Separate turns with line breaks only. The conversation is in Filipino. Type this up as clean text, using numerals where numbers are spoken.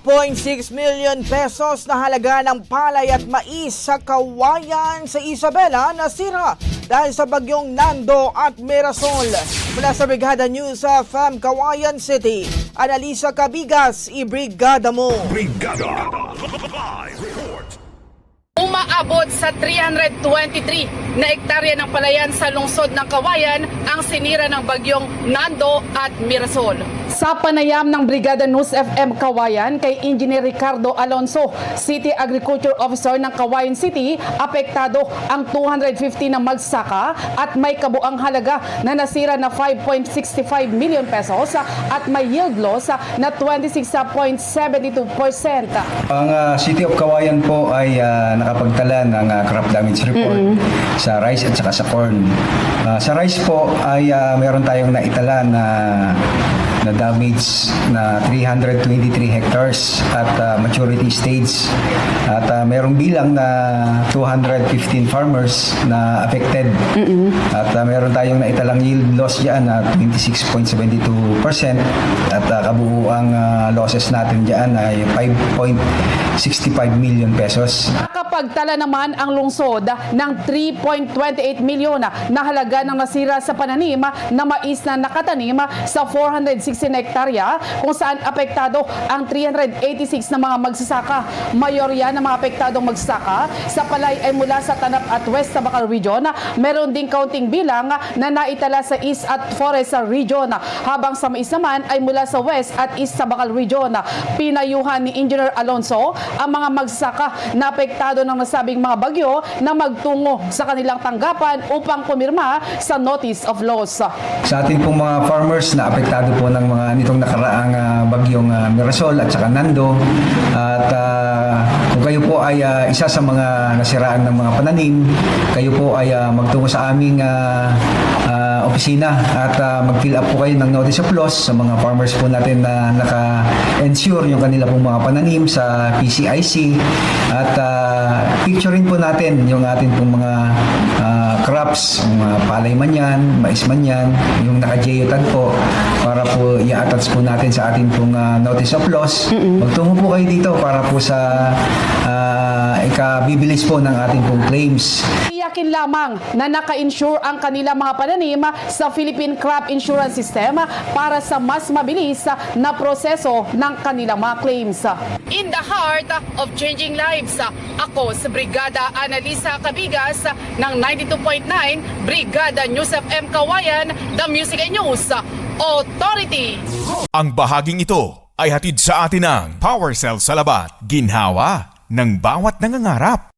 5.6 million pesos na halaga ng palay at mais sa Kawayan sa Isabela nasira dahil sa bagyong Nando at Mirasol. Mula sa Brigada News sa FM Kawayan City, Analisa Cabigas, ibrigada mo.
Brigada Live Report.
Umaabot sa 323 na hektarya ng palayan sa lungsod ng Kawayan ang sinira ng bagyong Nando at Mirasol. Sa panayam ng Brigada News FM Kawayan kay Engineer Ricardo Alonso, City Agriculture Officer ng Kawayan City, apektado ang 250 na magsaka at may kabuang halaga na nasira na 5.65 million pesos at may yield loss na 26.72%.
Ang City of Kawayan po ay nakapagtala ng crop damage report sa rice at saka sa corn. Sa rice po ay meron tayong naitala na damage na 323 hectares at maturity stage. At merong bilang na 215 farmers na affected. At meron tayong naitalang yield loss dyan na 26.72% at kabuuang losses natin dyan ay 5.65 million pesos.
Nakapagtala naman ang lungsod ng 3.28 milyon na halaga ng nasira sa pananim na mais na nakatanim sa 416 hektarya kung saan apektado ang 386 na mga magsasaka. Mayorya ng mga apektadong magsasaka sa palay ay mula sa Tanap at West Tabacal Region. Meron ding kaunting bilang na naitala sa East at Forest Region, habang sa mais naman ay mula sa West at East Tabacal Region. Pinayuhan ni Engineer Alonso ang mga magsasaka na apektado ng nasabing mga bagyo na magtungo sa kanilang tanggapan upang pumirma sa Notice of Loss.
Sa ating pong mga farmers na apektado po ng mga nitong nakaraang bagyong Mirasol at saka Nando, at kung kayo po ay isa sa mga nasiraan ng mga pananim, kayo po ay magtungo sa aming opisina at mag-fill up po kayo ng Notice of Loss sa mga farmers po natin na naka-ensure yung kanila pong mga pananim sa PCIC, at picturein po natin yung ating pong mga crops, mga palay man yan, mais man yan, yung naka-geotag po, para po i-attach po natin sa ating pong Notice of Loss. Magtungo po kayo dito para po sa ikabibilis po ng ating pong claims.
Iyakin lamang na naka-insure ang kanilang mga pananim sa Philippine Crop Insurance System para sa mas mabilis na proseso ng kanilang mga claims. In the heart of changing lives, ako sa Brigada Analisa Cabigas ng 92.9 Brigada News FM Kawayan, The Music and News Authority.
Ang bahaging ito ay hatid sa atin ng Power Cell Salabat, ginhawa ng bawat nangangarap.